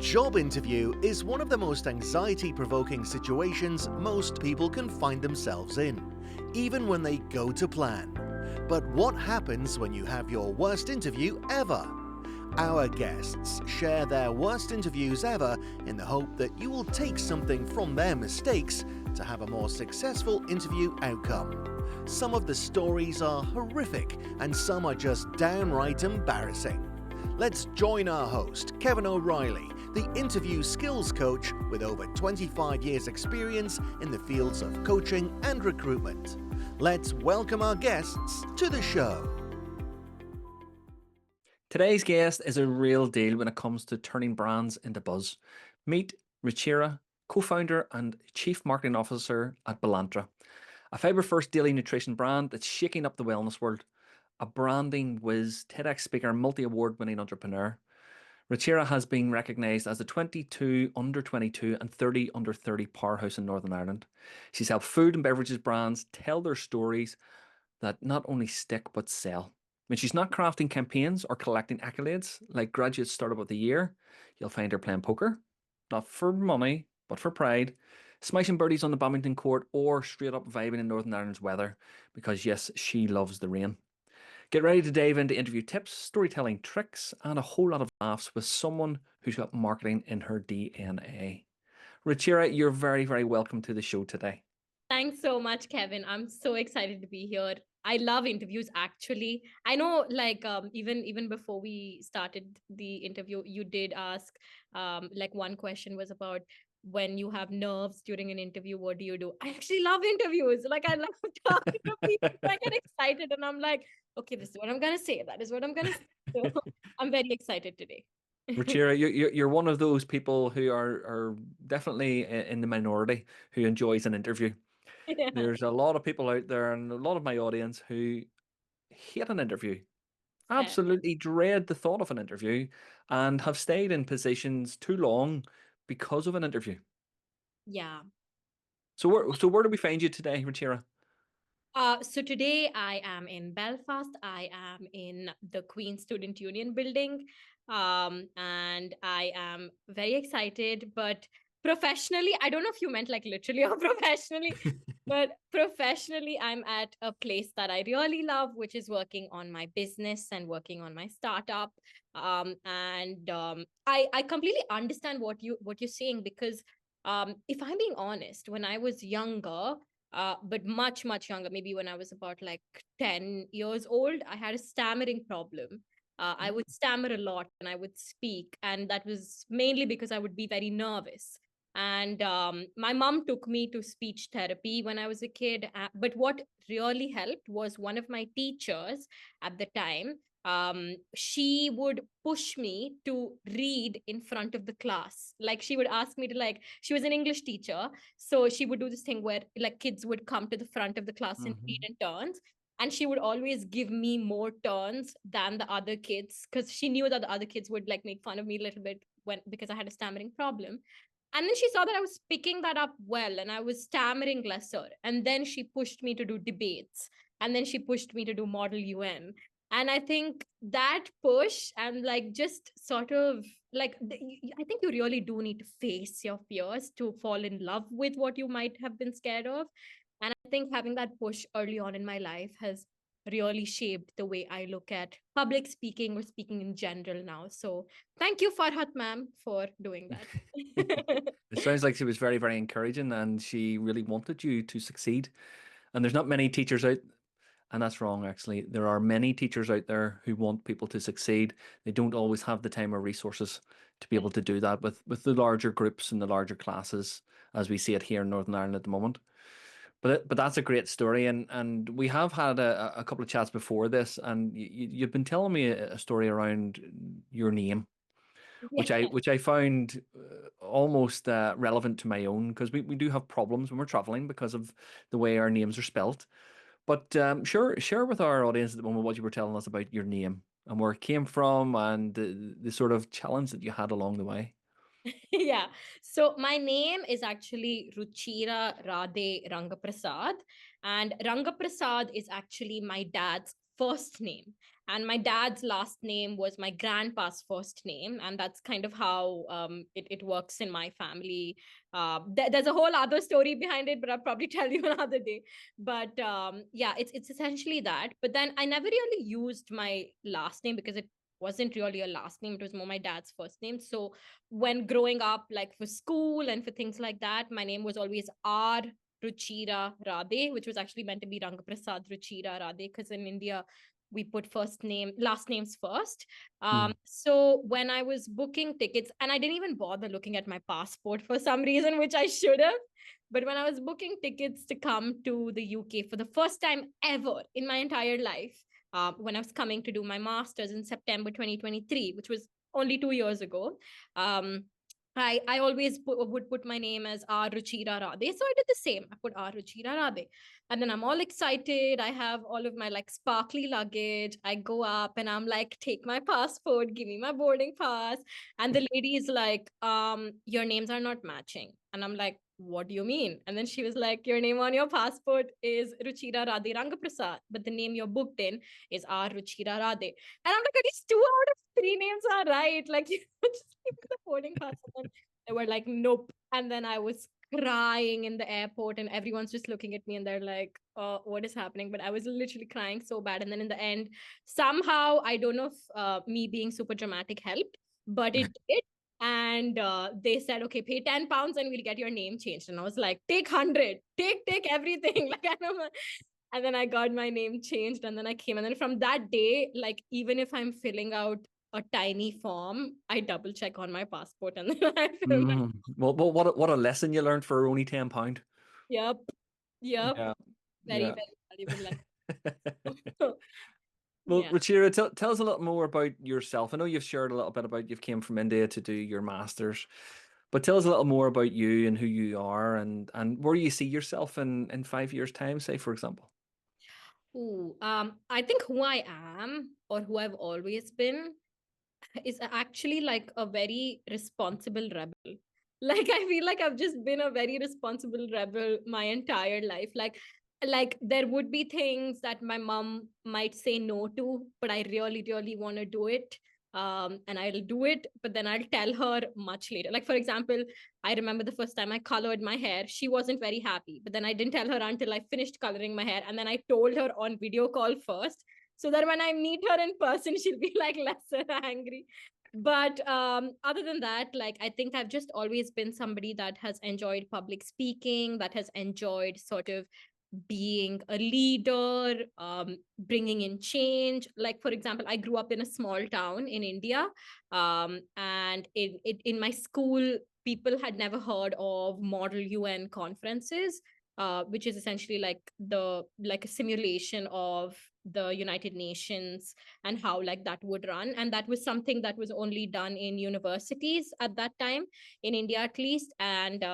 job interview is one of the most anxiety-provoking situations most people can find themselves in, even when they go to plan. But what happens when you have your worst interview ever? Our guests share their worst interviews ever in the hope that you will take something from their mistakes to have a more successful interview outcome. Some of the stories are horrific and some are just downright embarrassing. Let's join our host, Kevin O'Reilly, the interview skills coach with over 25 years' experience in the fields of coaching and recruitment. Let's welcome our guests to the show. Today's guest is a real deal when it comes to turning brands into buzz. Meet Richira, co-founder and chief marketing officer at Bellantra, a fibre-first daily nutrition brand that's shaking up the wellness world. A branding whiz, TEDx speaker, multi-award winning entrepreneur. Ruchira has been recognised as the 22 under 22 and 30 under 30 powerhouse in Northern Ireland. She's helped food and beverages brands tell their stories that not only stick but sell. When she's not crafting campaigns or collecting accolades like Graduate Startup of the Year, you'll find her playing poker, not for money, but for pride, smashing birdies on the badminton court, or straight up vibing in Northern Ireland's weather, because yes, she loves the rain. Get ready to dive into interview tips, storytelling tricks, and a whole lot of laughs with someone who's got marketing in her DNA. Richira, you're very, very welcome to the show today. Thanks so much, Kevin. I'm so excited to be here. I love interviews, actually. I know, even before we started the interview, you did ask, one question was about when you have nerves during an interview, what do you do? I actually love interviews. I love talking to people. I get excited and I'm like, okay, this is what I'm going to say. That is what I'm going to say. So I'm very excited today. Richira, you're one of those people who are definitely in the minority who enjoys an interview. Yeah. There's a lot of people out there and a lot of my audience who hate an interview, absolutely dread the thought of an interview, and have stayed in positions too long because of an interview. Yeah. So where do we find you today, Richira? So today I am in Belfast. I am in the Queen Student Union building. And I am very excited, but professionally, I don't know if you meant like literally or professionally, but professionally, I'm at a place that I really love, which is working on my business and working on my startup. I completely understand what you're saying, because if I'm being honest, when I was younger, but much, much younger, maybe when I was about like 10 years old, I had a stammering problem. I would stammer a lot and I would speak. And that was mainly because I would be very nervous. And my mom took me to speech therapy when I was a kid. But what really helped was one of my teachers at the time. She would push me to read in front of the class. Like she would ask me to she was an English teacher. So she would do this thing where like kids would come to the front of the class and read in turns. And she would always give me more turns than the other kids, because she knew that the other kids would like make fun of me a little bit because I had a stammering problem. And then she saw that I was picking that up well and I was stammering lesser. And then she pushed me to do debates. And then she pushed me to do Model UN. And I think that push and like just sort of like, I think you really do need to face your fears to fall in love with what you might have been scared of. And I think having that push early on in my life has really shaped the way I look at public speaking or speaking in general now. So thank you, Farhat ma'am, for doing that. It sounds like she was very, very encouraging and she really wanted you to succeed. And there's not many teachers out, and that's wrong, actually. There are many teachers out there who want people to succeed. They don't always have the time or resources to be able to do that with the larger groups and the larger classes, as we see it here in Northern Ireland at the moment. But that's a great story, and we have had a couple of chats before this, and you've been telling me a story around your name, which I found almost relevant to my own, because we do have problems when we're traveling because of the way our names are spelt. But share with our audience at the moment what you were telling us about your name and where it came from and the sort of challenge that you had along the way. Yeah. So my name is actually Ruchira Radhe Rangaprasad. And Rangaprasad is actually my dad's first name. And my dad's last name was my grandpa's first name, and that's kind of how it works in my family. There's a whole other story behind it, but I'll probably tell you another day. But yeah, it's essentially that. But then I never really used my last name because it wasn't really a last name. It was more my dad's first name. So when growing up, like for school and for things like that, my name was always R. Ruchira Radhe, which was actually meant to be Rangaprasad Ruchira Radhe, because in India we put last names first. So when I was booking tickets, and I didn't even bother looking at my passport for some reason, which I should have. But when I was booking tickets to come to the UK for the first time ever in my entire life, when I was coming to do my master's in September 2023, which was only 2 years ago, um, I always would put my name as R. Ruchira Radhe. So I did the same. I put R. Ruchira Radhe. And then I'm all excited. I have all of my like sparkly luggage. I go up and I'm like, take my passport, give me my boarding pass. And the lady is like, your names are not matching. And I'm like, what do you mean? And then she was like, your name on your passport is Ruchira Radhe Rangaprasad, but the name you're booked in is R. Ruchira Radhe. And I'm like, at least 2 out of 3 names are right. Like, you just give me the boarding pass. And then they were like, nope. And then I was crying in the airport, and everyone's just looking at me and they're like, what is happening? But I was literally crying so bad. And then in the end, somehow, I don't know if me being super dramatic helped, but it did. And they said, okay, pay £10 and we'll get your name changed. And I was like, take 100, take everything. Like, I don't know. And then I got my name changed, and then I came. And then from that day, like, even if I'm filling out a tiny form, I double check on my passport, and then I fill my... Well, what a lesson you learned for only £10. Yep. Yeah, Very, yeah. very valuable lesson. Well, Yeah. Richira, tell us a little more about yourself. I know you've shared a little bit about you came from India to do your master's, but tell us a little more about you and who you are, and where you see yourself in 5 years' time, say, for example. Ooh, I think who I am, or who I've always been, is actually like a very responsible rebel. Like, I feel like I've just been a very responsible rebel my entire life. Like there would be things that my mom might say no to, but I really, really want to do it. And I'll do it, but then I'll tell her much later. Like, for example, I remember the first time I colored my hair, she wasn't very happy, but then I didn't tell her until I finished coloring my hair. And then I told her on video call first, so that when I meet her in person, she'll be like lesser angry. But other than that, like, I think I've just always been somebody that has enjoyed public speaking, that has enjoyed sort of being a leader, bringing in change. Like, for example, I grew up in a small town in India, and in my school, people had never heard of Model UN conferences, which is essentially like a simulation of the United Nations and how like that would run. And that was something that was only done in universities at that time, in India at least. And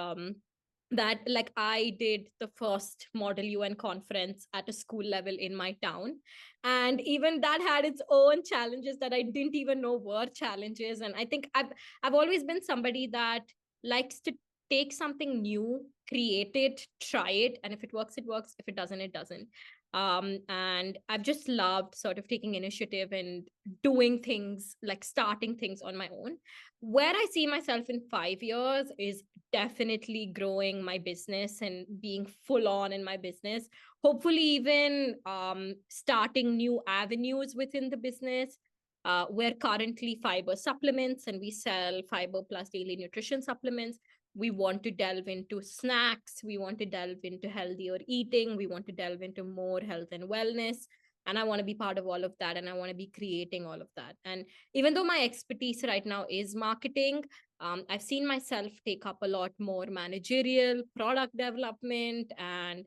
that, like, I did the first Model UN conference at a school level in my town. And even that had its own challenges that I didn't even know were challenges. And I think I've always been somebody that likes to take something new, create it, try it, and if it works, it works. If it doesn't, it doesn't. And I've just loved sort of taking initiative and doing things, like starting things on my own. Where I see myself in 5 years is definitely growing my business and being full on in my business. Hopefully, even starting new avenues within the business. We're currently fiber supplements, and we sell fiber plus daily nutrition supplements. We want to delve into snacks. We want to delve into healthier eating. We want to delve into more health and wellness. And I want to be part of all of that. And I want to be creating all of that. And even though my expertise right now is marketing, I've seen myself take up a lot more managerial, product development, and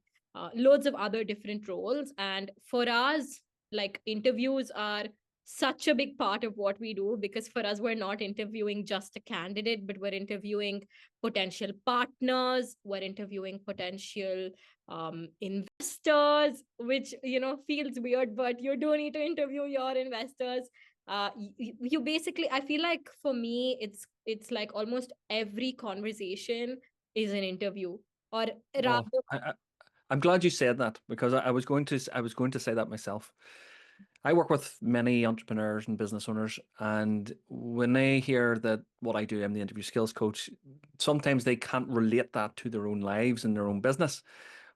loads of other different roles. And for us, like, interviews are such a big part of what we do, because for us, we're not interviewing just a candidate, but we're interviewing potential partners, we're interviewing potential investors, which, you know, feels weird, but you do need to interview your investors. You basically, I feel like for me, it's like almost every conversation is an interview, or Well, rather... I'm glad you said that, because I was going to say that myself. I work with many entrepreneurs and business owners, and when they hear that what I do, I'm the interview skills coach, sometimes they can't relate that to their own lives and their own business.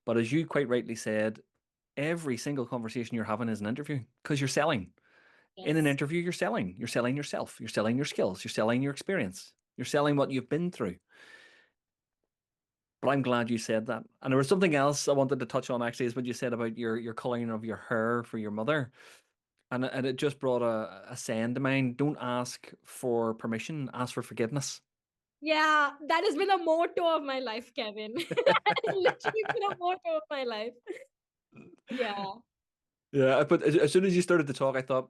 But as you quite rightly said, every single conversation you're having is an interview because you're selling. In an Yes. interview, you're selling. You're selling yourself. You're selling your skills. You're selling your experience. You're selling what you've been through. But I'm glad you said that. And there was something else I wanted to touch on actually, is what you said about your coloring of your hair for your mother. And it just brought a saying to mind. Don't ask for permission, ask for forgiveness. Yeah, that has been the motto of my life, Kevin. It's literally been a motto of my life. Yeah. Yeah, but as soon as you started to talk, I thought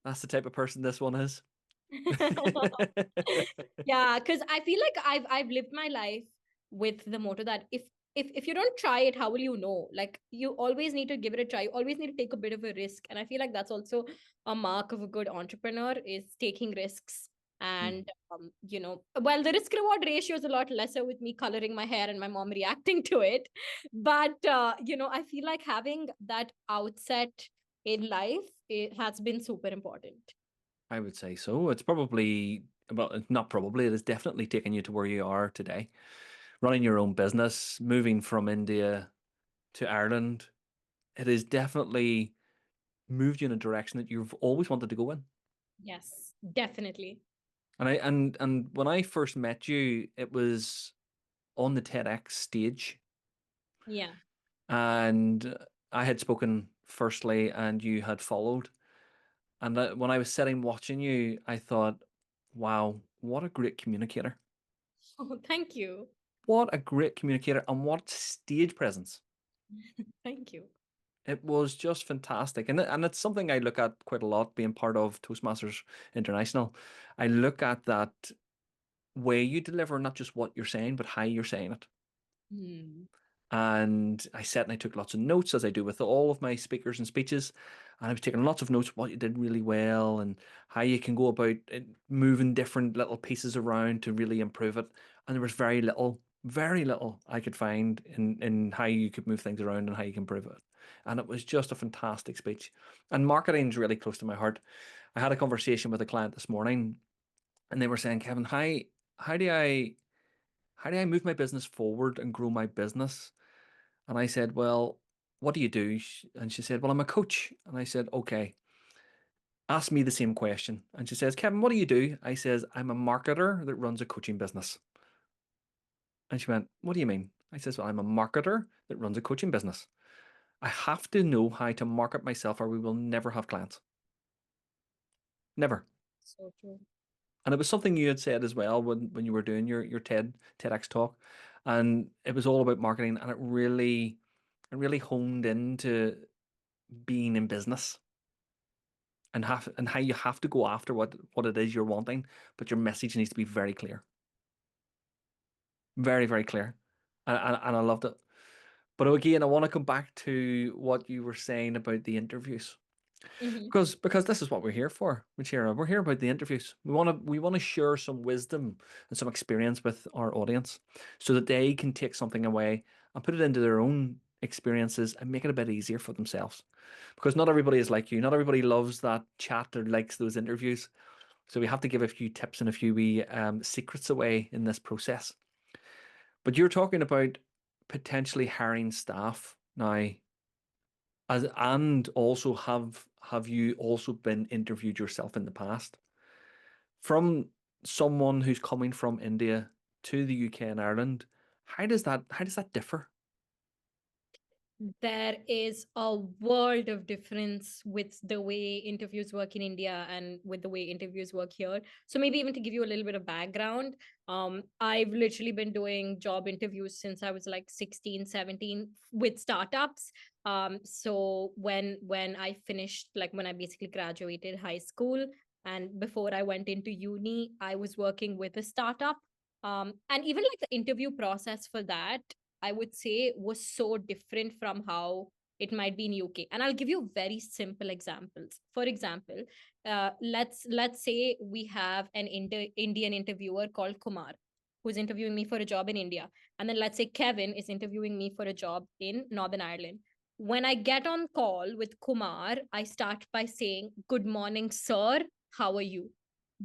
that's the type of person this one is. Yeah, because I feel like I've lived my life with the motto that if you don't try it, how will you know? Like you always need to give it a try. You always need to take a bit of a risk. And I feel like that's also a mark of a good entrepreneur is taking risks. Mm. And well, the risk reward ratio is a lot lesser with me coloring my hair and my mom reacting to it. But I feel like having that outset in life, it has been super important. I would say so. It's probably, well, not probably, it has definitely taken you to where you are today. Running your own business, moving from India to Ireland, it has definitely moved you in a direction that you've always wanted to go in. Yes, definitely. And when I first met you, it was on the TEDx stage, Yeah. and I had spoken firstly, and you had followed. And when I was sitting watching you, I thought, wow, what a great communicator. Oh, thank you. What a great communicator and what stage presence. Thank you. It was just fantastic. And it's something I look at quite a lot being part of Toastmasters International. I look at that way you deliver not just what you're saying, but how you're saying it. Hmm. And I sat and I took lots of notes, as I do with all of my speakers and speeches. And I was taking lots of notes, what you did really well and how you can go about moving different little pieces around to really improve it. And there was very little I could find in how you could move things around and how you can improve it. And it was just a fantastic speech. And marketing is really close to my heart. I had a conversation with a client this morning, and they were saying, Kevin, how do I how do I move my business forward and grow my business? And I said, well, what do you do? And she said, well, I'm a coach. And I said, okay, ask me the same question. And she says, Kevin, what do you do? I says, I'm a marketer that runs a coaching business. And she went, what do you mean? I says, well, I'm a marketer that runs a coaching business. I have to know how to market myself or we will never have clients. Never. So true. And it was something you had said as well when you were doing your TEDx talk. And it was all about marketing, and it really honed into being in business and how you have to go after what it is you're wanting, but your message needs to be very clear. Very, very clear. And I loved it. But again, I want to come back to what you were saying about the interviews. Hmm. Because this is what we're here for, Richira. We're here about the interviews. We want to share some wisdom and some experience with our audience so that they can take something away and put it into their own experiences and make it a bit easier for themselves. Because not everybody is like you. Not everybody loves that chat or likes those interviews. So we have to give a few tips and a few wee secrets away in this process. But you're talking about potentially hiring staff now, and also have you also been interviewed yourself in the past from someone who's coming from India to the UK and Ireland? How does that differ? There is a world of difference with the way interviews work in India and with the way interviews work here. So maybe even to give you a little bit of background, I've literally been doing job interviews since I was like 16, 17 with startups. So when I finished, like when I basically graduated high school and before I went into uni, I was working with a startup. And even like the interview process for that, I would say was so different from how it might be in UK. And I'll give you very simple examples. For example, let's say we have an Indian interviewer called Kumar who's interviewing me for a job in India. And then let's say Kevin is interviewing me for a job in Northern Ireland. When I get on call with Kumar, I start by saying, "Good morning, sir. How are you?"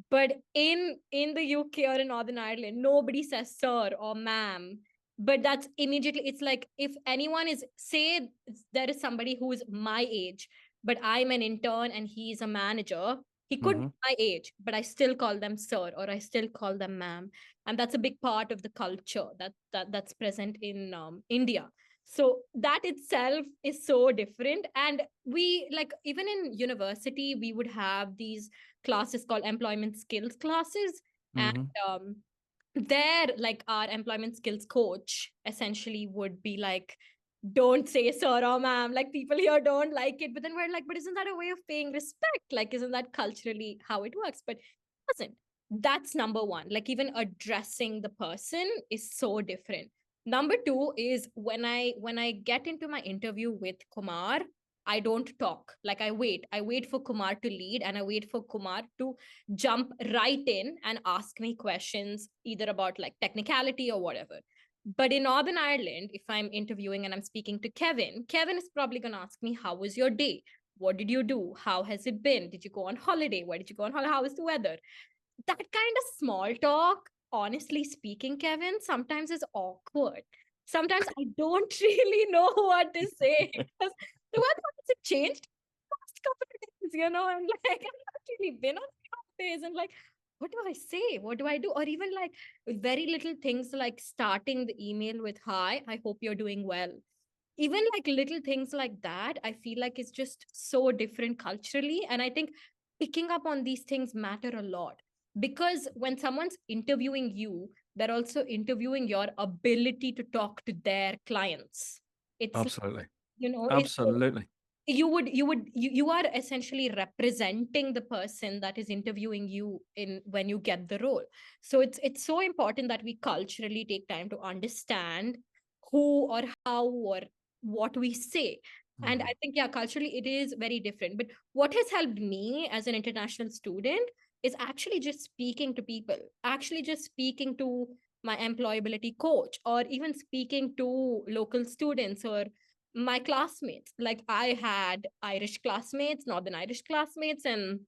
But in the UK or in Northern Ireland, nobody says sir or ma'am. But that's immediately, it's like if anyone is, say there is somebody who is my age, but I'm an intern and he's a manager, he could be Hmm. my age, but I still call them sir or I still call them ma'am. And that's a big part of the culture that's present in India. So that itself is so different. And we, like, even in university, we would have these classes called employment skills classes. And Hmm. um, there, like, our employment skills coach essentially would be like, "Don't say sir or ma'am, like people here don't like it." But then we're like, but isn't that a way of paying respect? Like, isn't that culturally how it works? But it doesn't. That's number one. Like, even addressing the person is so different. Number two is when I get into my interview with Kumar, I don't talk. Like, I wait for Kumar to lead, and I wait for Kumar to jump right in and ask me questions either about like technicality or whatever. But in Northern Ireland, if I'm interviewing and I'm speaking to Kevin, Kevin is probably going to ask me, "How was your day? What did you do? How has it been? Did you go on holiday? Where did you go on holiday? How is the weather?" That kind of small talk, honestly speaking, Kevin, sometimes is awkward. Sometimes I don't really know what to say because the weather hasn't changed past couple of days, I'm like, I've not really been on days, and like, what do I say? What do I do? Or even like very little things like starting the email with "Hi, I hope you're doing well." Even like little things like that, I feel like it's just so different culturally. And I think picking up on these things matter a lot, because when someone's interviewing you, they're also interviewing your ability to talk to their clients. It's, Absolutely. it's Absolutely. you are essentially representing the person that is interviewing you in when you get the role. So it's so important that we culturally take time to understand who or how or what we say. And I Mhm. think, yeah, culturally it is very different. But what has helped me as an international student is actually just speaking to people, actually just speaking to my employability coach, or even speaking to local students or my classmates. Like, I had Irish classmates, Northern Irish classmates, and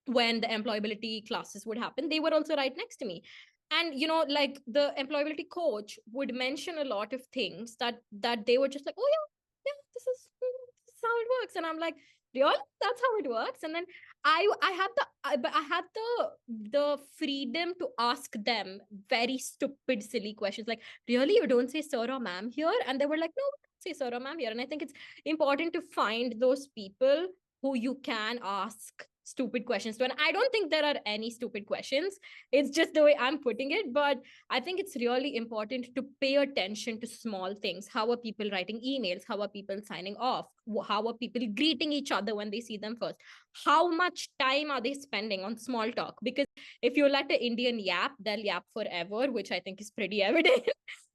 when the employability classes would happen, they were also right next to me. And like, the employability coach would mention a lot of things that they were just like, "Oh yeah, yeah, this is how it works." And I'm like, "Really? That's how it works?" And then I had the freedom to ask them very stupid, silly questions like, "Really, you don't say sir or ma'am here?" And they were like, "No, say sir or ma'am here." And I think it's important to find those people who you can ask stupid questions to. And I don't think there are any stupid questions. It's just the way I'm putting it. But I think it's really important to pay attention to small things. How are people writing emails? How are people signing off? How are people greeting each other when they see them first? How much time are they spending on small talk? Because if you let an Indian yap, they'll yap forever, which I think is pretty evident.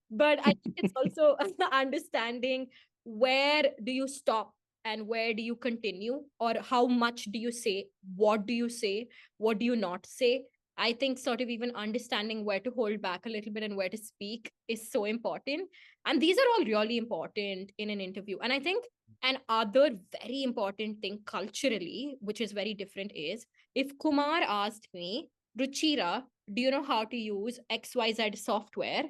But I think it's also understanding, where do you stop and where do you continue, or how much do you say, what do you say, what do you not say. I think sort of even understanding where to hold back a little bit and where to speak is so important. And these are all really important in an interview. And I think an other very important thing culturally, which is very different, is if Kumar asked me, "Ruchira, do you know how to use XYZ software?"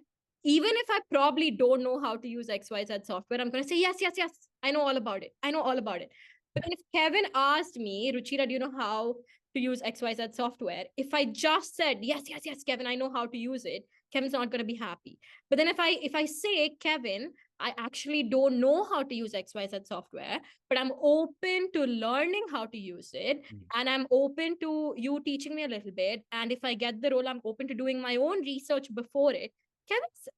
Even if I probably don't know how to use XYZ software, I'm going to say, "Yes, yes, yes. I know all about it. I know all about it." But then if Kevin asked me, "Ruchira, do you know how to use XYZ software?" If I just said, "Yes, yes, yes, Kevin, I know how to use it," Kevin's not going to be happy. But then if I say, "Kevin, I actually don't know how to use XYZ software, but I'm open to learning how to use it. Mm. And I'm open to you teaching me a little bit. And if I get the role, I'm open to doing my own research before it." Kevin's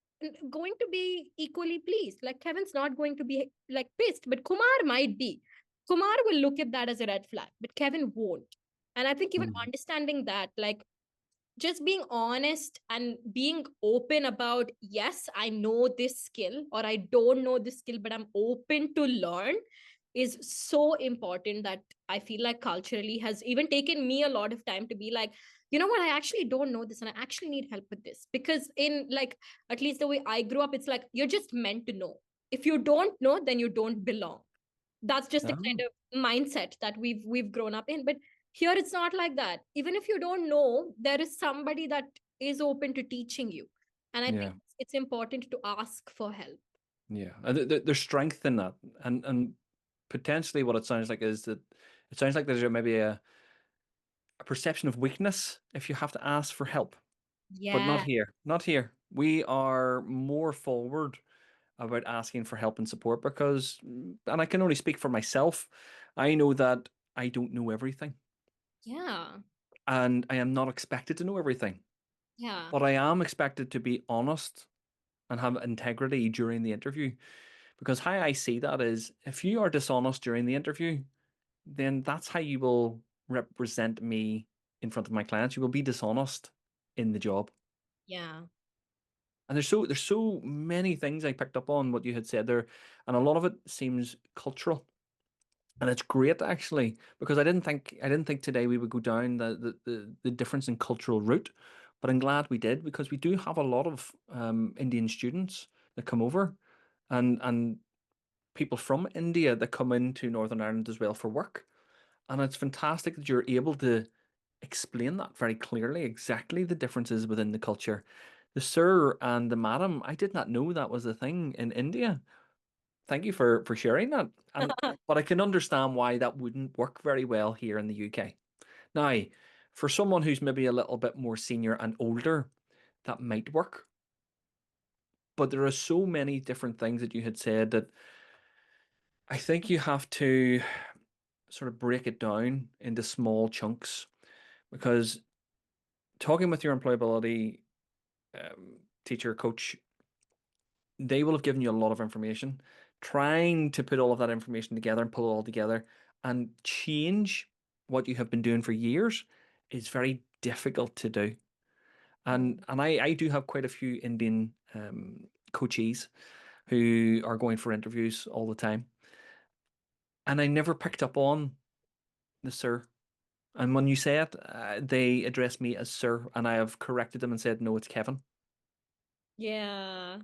going to be equally pleased. Like, Kevin's not going to be like pissed, but Kumar might be. Kumar will look at that as a red flag, but Kevin won't. And I think even Mm. understanding that, like, just being honest and being open about, "Yes, I know this skill," or "I don't know this skill, but I'm open to learn," is so important. That I feel like culturally has even taken me a lot of time to be like, "You know what, I actually don't know this and I actually need help with this." Because in, like, at least the way I grew up, it's like you're just meant to know. If you don't know, then you don't belong. That's just a kind Oh, of mindset that we've grown up in. But here it's not like that. Even if you don't know, there is somebody that is open to teaching you. And I think yeah, it's important to ask for help. yeah. And there's strength in that, and potentially what it sounds like is that it sounds like there's maybe a perception of weakness if you have to ask for help, but not Yeah. here. Not here. We are more forward about asking for help and support because, and I can only speak for myself, I know that I don't know everything Yeah. and I am not expected to know everything, Yeah. but I am expected to be honest and have integrity during the interview. Because how I see that is if you are dishonest during the interview, then that's how you will represent me in front of my clients. You will be dishonest in the job. Yeah. And there's so many things I picked up on what you had said there, and a lot of it seems cultural. And it's great actually, because I didn't think today we would go down the difference in cultural route, but I'm glad we did because we do have a lot of Indian students that come over, and people from India that come into Northern Ireland as well for work. And it's fantastic that you're able to explain that very clearly, exactly the differences within the culture. The sir and the madam, I did not know that was a thing in India. Thank you for sharing that. And but I can understand why that wouldn't work very well here in the UK. Now, for someone who's maybe a little bit more senior and older, that might work. But there are so many different things that you had said that I think you have to sort of break it down into small chunks because talking with your employability teacher, coach, they will have given you a lot of information. Trying to put all of that information together and pull it all together and change what you have been doing for years is very difficult to do. And I do have quite a few Indian coachees who are going for interviews all the time. And I never picked up on the sir. And when you say it, they address me as sir, and I have corrected them and said, no, it's Kevin. Yeah.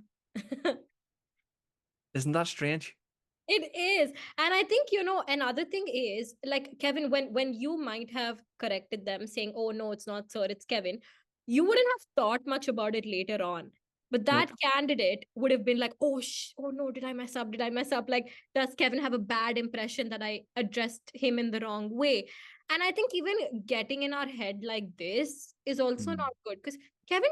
Isn't that strange? It is. And I think, another thing is like Kevin, when you might have corrected them saying, oh no, it's not sir, it's Kevin, you wouldn't have thought much about it later on. But that Nope. candidate would have been like, oh no, did I mess up? Did I mess up? Like, does Kevin have a bad impression that I addressed him in the wrong way? And I think even getting in our head like this is also Mm. not good because Kevin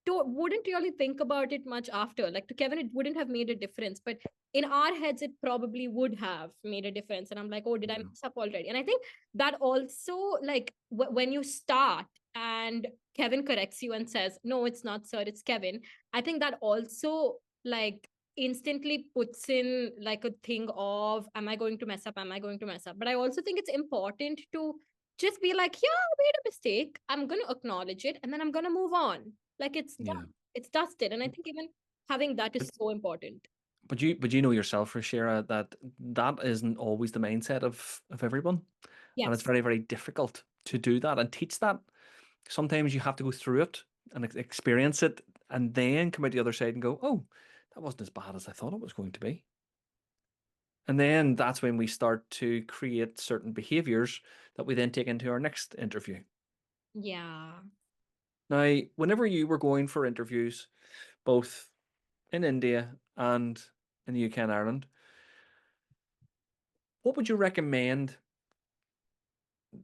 wouldn't really think about it much after. Like to Kevin, it wouldn't have made a difference. But in our heads it probably would have made a difference, and I'm like, oh, did I Yeah. mess up already? And I think that also, like, when you start and Kevin corrects you and says, no, it's not sir, it's Kevin, I think that also, like, instantly puts in like a thing of, am I going to mess up, am I going to mess up? But I also think it's important to just be like, yeah, I made a mistake, I'm going to acknowledge it, and then I'm going to move on. Like, it's Yeah. done, it's dusted. And I think even having that is But so important. but you know yourself, Ruchira, that that isn't always the mindset of everyone, and it's Yes. very difficult to do that and teach that. Sometimes you have to go through it and experience it, and then come out the other side and go, oh, that wasn't as bad as I thought it was going to be. And then that's when we start to create certain behaviors that we then take into our next interview. Yeah. Now, whenever you were going for interviews, both in India and in the UK and Ireland, what would you recommend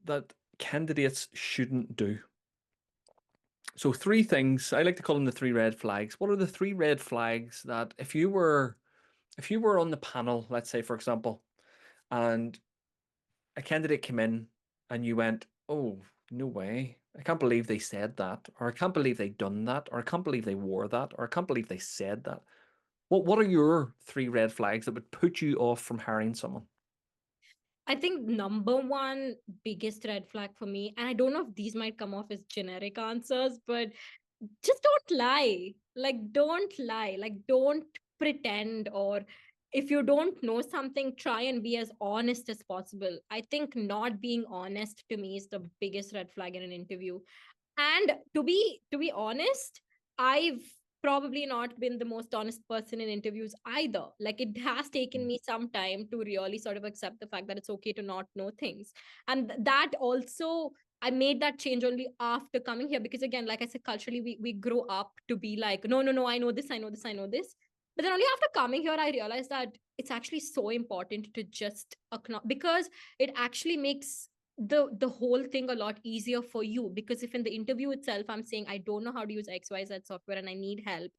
that candidates shouldn't do? So three things, I like to call them the three red flags. What are the three red flags that if you were on the panel, let's say for example, and a candidate came in and you went, "Oh, no way. I can't believe they said that," or "I can't believe they done that," or "I can't believe they wore that," or "I can't believe they said that." What are your three red flags that would put you off from hiring someone? I think number one biggest red flag for me, and I don't know if these might come off as generic answers, but just don't lie. Like, don't lie. Like, don't pretend. Or if you don't know something, try and be as honest as possible. I think not being honest to me is the biggest red flag in an interview. And to be honest, I've probably not been the most honest person in interviews either. Like, it has taken me some time to really sort of accept the fact that it's okay to not know things. And that also, I made that change only after coming here, because again, like I said, culturally we grow up to be like, no, no, no, I know this, I know this, I know this. But then only after coming here, I realized that it's actually so important to just acknowledge, because it actually makes the whole thing a lot easier for you. Because if in the interview itself I'm saying I don't know how to use xyz software and I need help,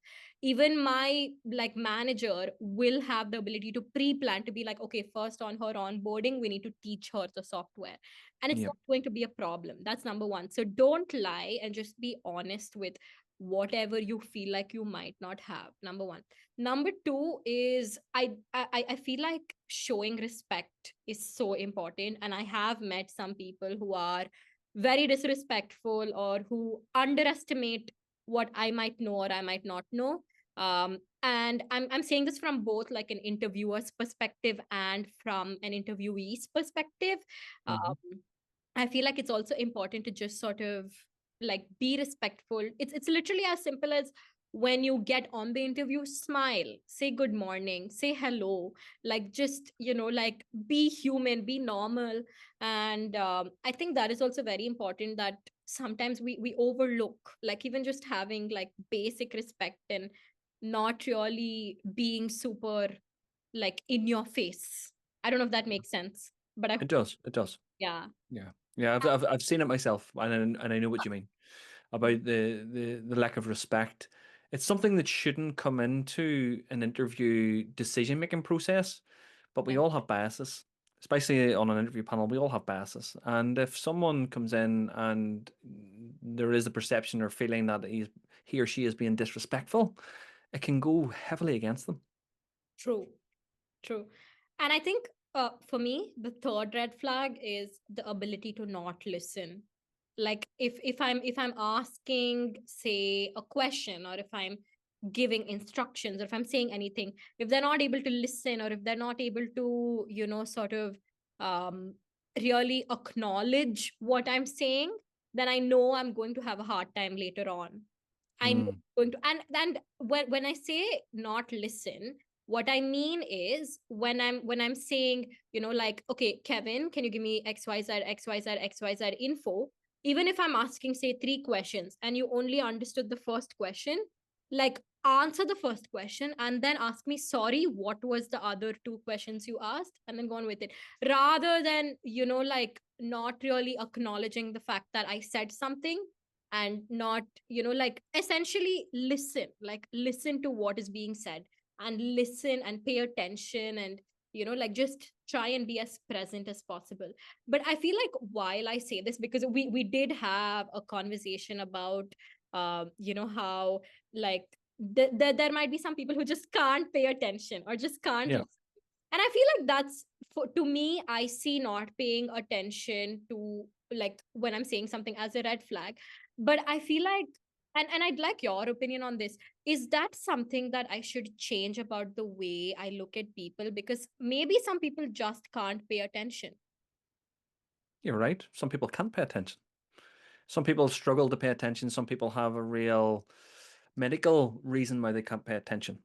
even my like manager will have the ability to pre-plan, to be like, okay, first on her onboarding we need to teach her the software, and it's Yeah. not going to be a problem. That's number one. So don't lie and just be honest with whatever you feel like you might not have. Number one. Number two is I feel like showing respect is so important, and I have met some people who are very disrespectful or who underestimate what I might know or I might not know. And I'm saying this from both like an interviewer's perspective and from an interviewee's perspective. Mhm. Um, I feel like it's also important to just sort of like be respectful. It's literally as simple as, when you get on the interview, smile, say good morning, say hello, like just, like be human, be normal. And I think that is also very important, that sometimes we overlook, like even just having like basic respect and not really being super like in your face. I don't know if that makes sense, but I It does. It does. yeah. Yeah. Yeah. I've seen it myself, and I know what you mean about the lack of respect. It's something that shouldn't come into an interview decision making process, but we Yeah. all have biases, especially on an interview panel. We all have biases, and if someone comes in and there is a perception or feeling that he or she is being disrespectful, it can go heavily against them. True. True. And I think for me, the third red flag is the ability to not listen. Like if I'm asking, say, a question, or if I'm giving instructions, or if I'm saying anything, if they're not able to listen, or if they're not able to, sort of um really acknowledge what I'm saying, then I know I'm going to have a hard time later on. I know Mm, I'm going to, and when I say not listen, what I mean is, when I'm saying, like, okay, Kevin, can you give me xyz xyz xyz info, even if I'm asking, say, three questions and you only understood the first question, like, answer the first question and then ask me, sorry, what was the other two questions you asked, and then go on with it, rather than, like, not really acknowledging the fact that I said something, and not, like, essentially listen, like listen to what is being said, and listen and pay attention, and like just try and be as present as possible. But I feel like, while I say this, because we did have a conversation about how, like, there might be some people who just can't pay attention or just can't yeah. listen. And I feel like that's, to me, I see not paying attention to, like, when I'm saying something as a red flag. But I feel like, and I'd like your opinion on this, is that something that I should change about the way I look at people? Because maybe some people just can't pay attention. You're right. Some people can't pay attention. Some people struggle to pay attention. Some people have a real medical reason why they can't pay attention.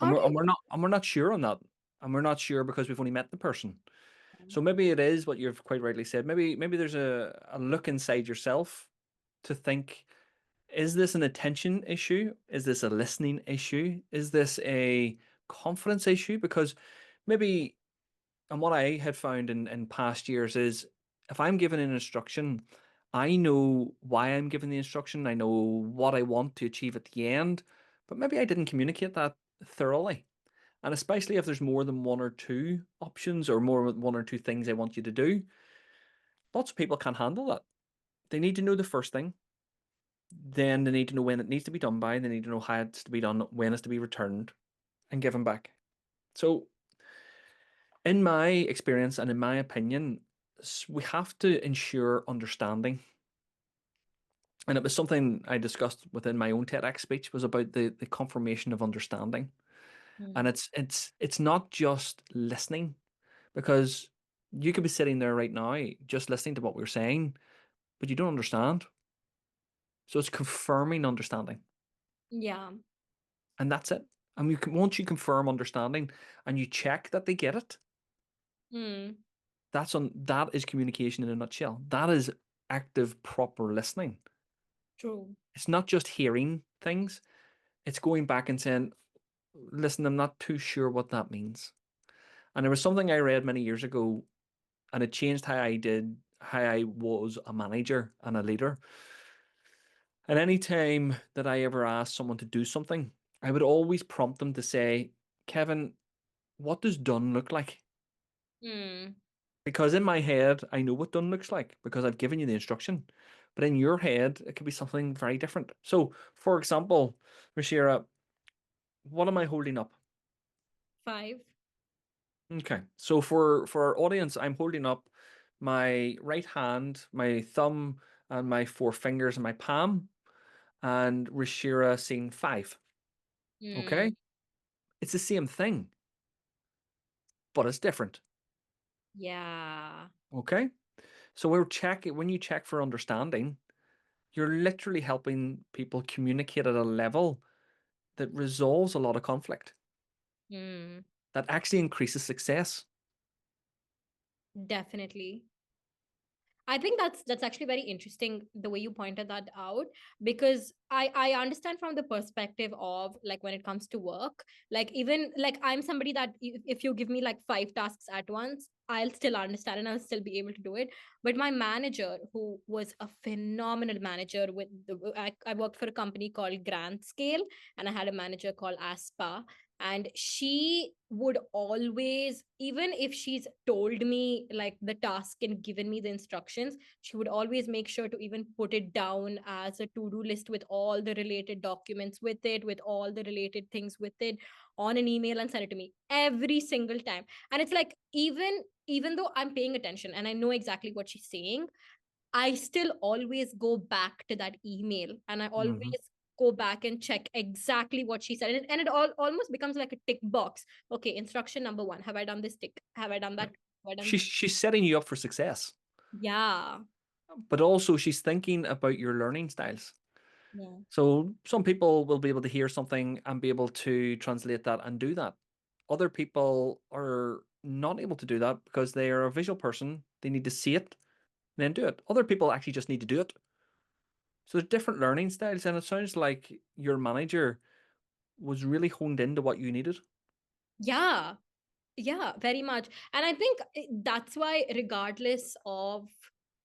And How do we're not sure on that. And we're not sure because we've only met the person. you? So maybe it is what you've quite rightly said. Maybe there's a look inside yourself to think, is this an attention issue? Is this a listening issue? Is this a confidence issue? Because maybe, and what I had found in past years is, if I'm given an instruction, I know why I'm giving the instruction. I know what I want to achieve at the end, but maybe I didn't communicate that thoroughly. And especially if there's more than one or two options, or more than one or two things I want you to do, lots of people can't handle that. They need to know the first thing, then they need to know when it needs to be done by, they need to know how it's to be done, when it's to be returned and given back. So, in my experience and in my opinion, we have to ensure understanding. And it was something I discussed within my own TEDx speech, was about the confirmation of understanding. Hmm. And it's not just listening, because you could be sitting there right now just listening to what we're saying, but you don't understand. So it's confirming understanding. Yeah. and that's it. And once you confirm understanding and you check that they get it, Mm, that is communication in a nutshell. That is active, proper listening. true. It's not just hearing things, it's going back and saying, listen, I'm not too sure what that means. And there was something I read many years ago, and it changed how I was a manager and a leader. And any time that I ever asked someone to do something, I would always prompt them to say, Kevin, what does done look like? Mm, Because in my head, I know what done looks like because I've given you the instruction. But in your head, it could be something very different. So, for example, Ruchira, what am I holding up? 5. Okay. So for our audience, I'm holding up my right hand, my thumb, and my four fingers and my palm, and Ruchira saying 5. Mm, Okay. It's the same thing, but it's different. yeah. Okay. So when you check for understanding, you're literally helping people communicate at a level that resolves a lot of conflict, Mm, that actually increases success. definitely. I think that's actually very interesting the way you pointed that out, because I understand from the perspective of like when it comes to work, like even like I'm somebody that if you give me like 5 tasks at once, I'll still understand and I'll still be able to do it. But my manager, who was a phenomenal manager with I worked for a company called Grand Scale, and I had a manager called Aspa, and she would always, even if she's told me like the task and given me the instructions, she would always make sure to even put it down as a to-do list with all the related documents with it, with all the related things with it, on an email, and send it to me every single time. And it's like, even though I'm paying attention and I know exactly what she's saying, I still always go back to that email and I Mhm. always go back and check exactly what she said. And it all almost becomes like a tick box. Okay, instruction number 1. Have I done this tick? Have I done that? Yep. Have I done She's setting you up for success, Yeah. but also she's thinking about your learning styles. Yeah. So some people will be able to hear something and be able to translate that and do that. Other people are not able to do that because they are a visual person. They need to see it, then do it. Other people actually just need to do it. So there's different learning styles, and it sounds like your manager was really honed into what you needed. Yeah. Yeah, very much. And I think that's why, regardless of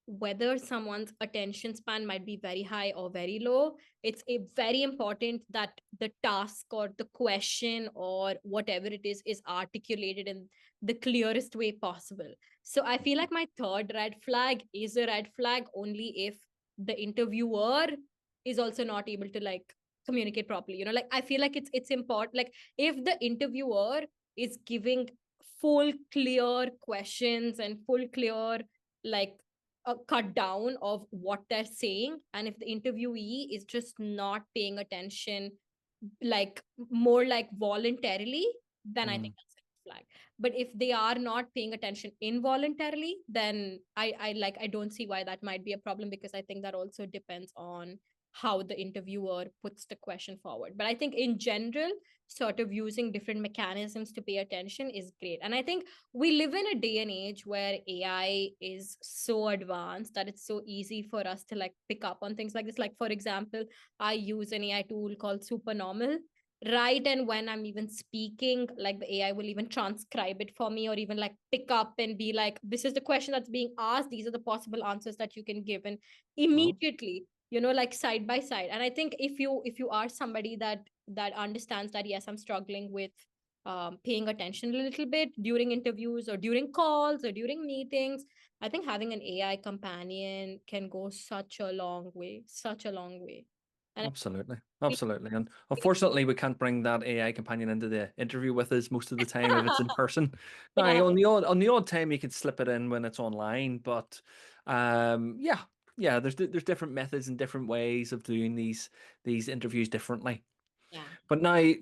whether someone's attention span might be very high or very low, it's very important that the task or the question or whatever it is articulated in the clearest way possible. So I feel like my third red flag is a red flag only if the interviewer is also not able to like communicate properly. Like I feel like it's important. Like if the interviewer is giving full clear questions and full clear like a cut down of what they're saying, and if the interviewee is just not paying attention, like more like voluntarily, then I Mm, think that's a red flag. But if they are not paying attention involuntarily, then I don't see why that might be a problem, because I think that also depends on how the interviewer puts the question forward. But I think in general, sort of using different mechanisms to pay attention is great. And I think we live in a day and age where AI is so advanced that it's so easy for us to like pick up on things like this. Like for example, I use an AI tool called Supernormal. Right. And when I'm even speaking, like the AI will even transcribe it for me, or even like pick up and be like, this is the question that's being asked. These are the possible answers that you can give. And well, immediately, like side by side. And I think if you are somebody that understands that, yes, I'm struggling with paying attention a little bit during interviews or during calls or during meetings, I think having an AI companion can go such a long way, such a long way. And absolutely. I Absolutely. And unfortunately, we can't bring that AI companion into the interview with us most of the time if it's in person. yeah, Now, on the odd time you could slip it in when it's online, but yeah, yeah, there's different methods and different ways of doing these interviews differently. yeah. But now,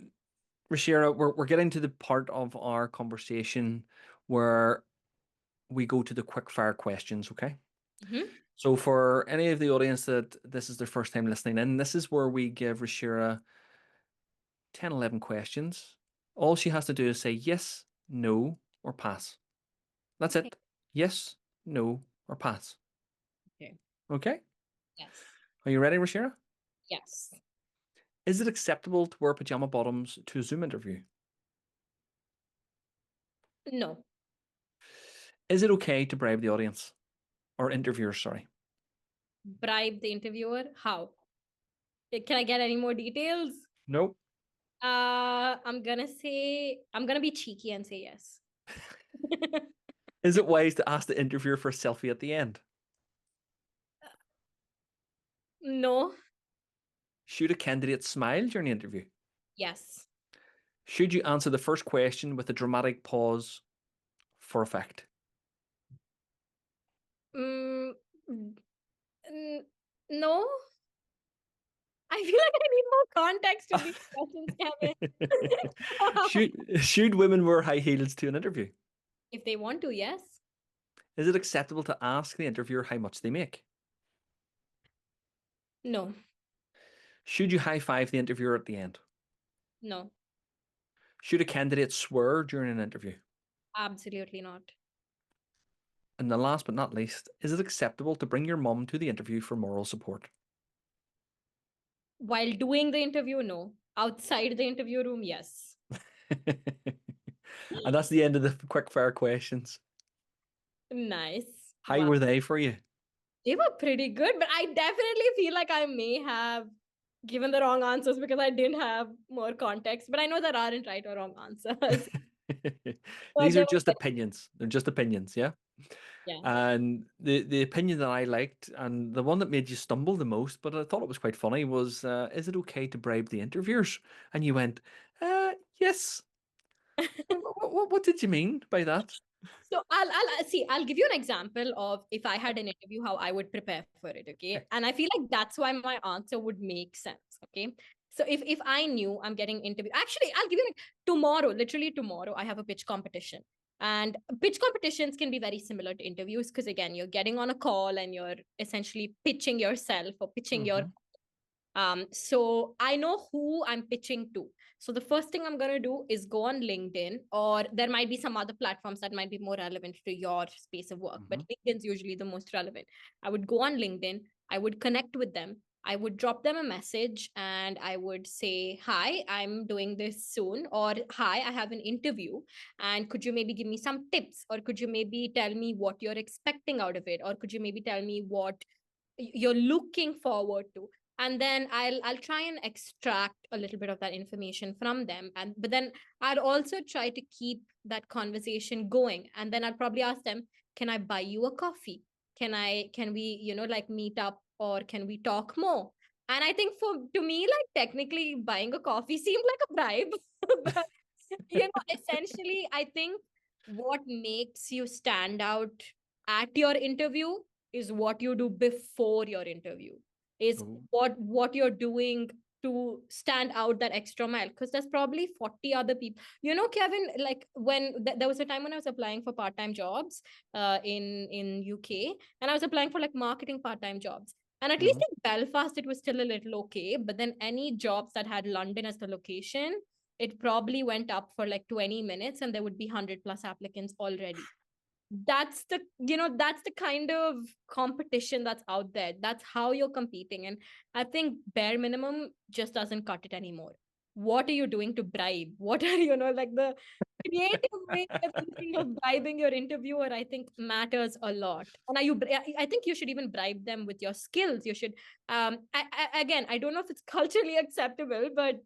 Rashira, we're getting to the part of our conversation where we go to the quick fire questions, okay? Hmm. So for any of the audience that this is their first time listening in, this is where we give Rashira 10, 11 questions. All she has to do is say yes, no, or pass. That's Okay. it. Yes, no, or pass. Okay. Okay. Yes. Are you ready, Ruchira? Yes. Is it acceptable to wear pajama bottoms to a Zoom interview? No. Is it okay to bribe the audience or interviewers? Sorry. Bribe the interviewer? How? Can I get any more details? Nope. I'm gonna be cheeky and say yes. Is it wise to ask the interviewer for a selfie at the end? No. Should a candidate smile during the interview? Yes. Should you answer the first question with a dramatic pause for effect? Mm, no. I feel like I need more context to these questions, Kevin. should women wear high heels to an interview? If they want to, yes. Is it acceptable to ask the interviewer how much they make? No. Should you high five the interviewer at the end? No. Should a candidate swear during an interview? Absolutely not. And the last but not least, is it acceptable to bring your mum to the interview for moral support? While doing the interview, no. Outside the interview room, yes. And that's the end of the quick fire questions. Nice. How Wow. were they for you? They were pretty good, but I definitely feel like I may have given the wrong answers because I didn't have more context. But I know there aren't right or wrong answers. But These they are were just good. opinions. They're just opinions, yeah? Yeah. And the opinion that I liked and the one that made you stumble the most, but I thought it was quite funny, was is it okay to bribe the interviewers? And you went, yes. What did you mean by that? So I'll see. I'll give you an example of if I had an interview, how I would prepare for it. Okay, and I feel like that's why my answer would make sense. Okay, so if I knew I'm getting interview, actually, I'll give you like tomorrow. Literally tomorrow, I have a pitch competition, and pitch competitions can be very similar to interviews because again, you're getting on a call and you're essentially pitching yourself or pitching your Mhm. So I know who I'm pitching to. So the first thing I'm going to do is go on LinkedIn, or there might be some other platforms that might be more relevant to your space of work, but Mhm. LinkedIn's usually the most relevant. I would go on LinkedIn, I would connect with them, I would drop them a message, and I would say, "Hi, I'm doing this soon," or "Hi, I have an interview, and could you maybe give me some tips, or could you maybe tell me what you're expecting out of it, or could you maybe tell me what you're looking forward to?" And then I'll try and extract a little bit of that information from them, and but then I'd also try to keep that conversation going, and then I'd probably ask them, "Can I buy you a coffee? Can we, like, meet up, or can we talk more?" And I think to me, like, technically buying a coffee seemed like a bribe. But essentially, I think what makes you stand out at your interview is what you do before your interview, is Oh. what you're doing to stand out that extra mile, because there's probably 40 other people. Kevin, like, when there was a time when I was applying for part-time jobs in UK, and I was applying for like marketing part-time jobs, and at least Mhm. in Belfast it was still a little okay, but then any jobs that had London as the location, it probably went up for like 20 minutes and there would be 100 plus applicants already. That's the kind of competition that's out there. That's how you're competing, and I think bare minimum just doesn't cut it anymore. What are you doing to bribe? What are like the creative way of thinking of bribing your interviewer? I think matters a lot. And I think you should even bribe them with your skills. You should again, I don't know if it's culturally acceptable, but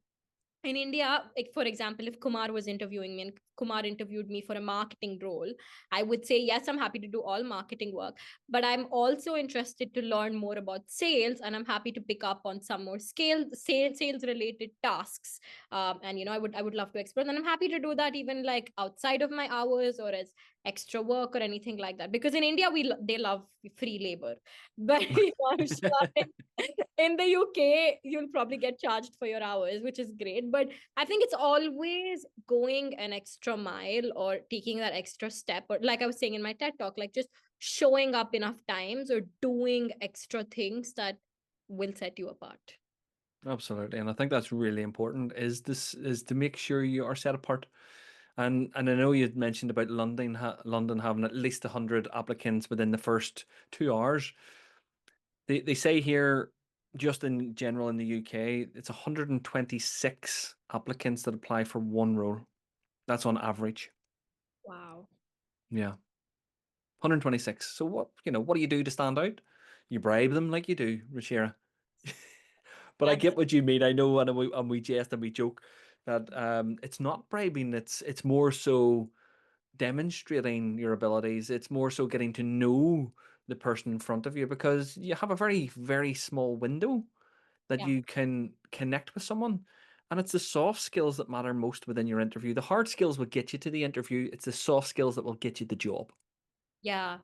in India, like, for example, if Kumar was interviewing me and Kumar interviewed me for a marketing role, I would say, yes, I'm happy to do all marketing work, but I'm also interested to learn more about sales, and I'm happy to pick up on some more sales related tasks. And I would love to explore, and I'm happy to do that even like outside of my hours or as extra work or anything like that. Because in India, they love free labor, but I'm sure in the UK, you'll probably get charged for your hours, which is great. But I think it's always going an extra mile or taking that extra step. Or, like I was saying in my TED talk, like just showing up enough times or doing extra things that will set you apart. Absolutely. And I think that's really important is to make sure you are set apart. And I know you'd mentioned about London having at least 100 applicants within the first 2 hours. They say here, just in general in the UK, it's 126 applicants that apply for one role. That's on average. Wow. Yeah. 126. So what do you do to stand out? You bribe them like you do, Ruchira. But I That's get what you mean. I know, and we jest and we joke that it's not bribing. It's more so demonstrating your abilities. It's more so getting to know the person in front of you because you have a very, very small window that yeah. you can connect with someone. And it's the soft skills that matter most within your interview. The hard skills will get you to the interview. It's the soft skills that will get you the job. Yeah.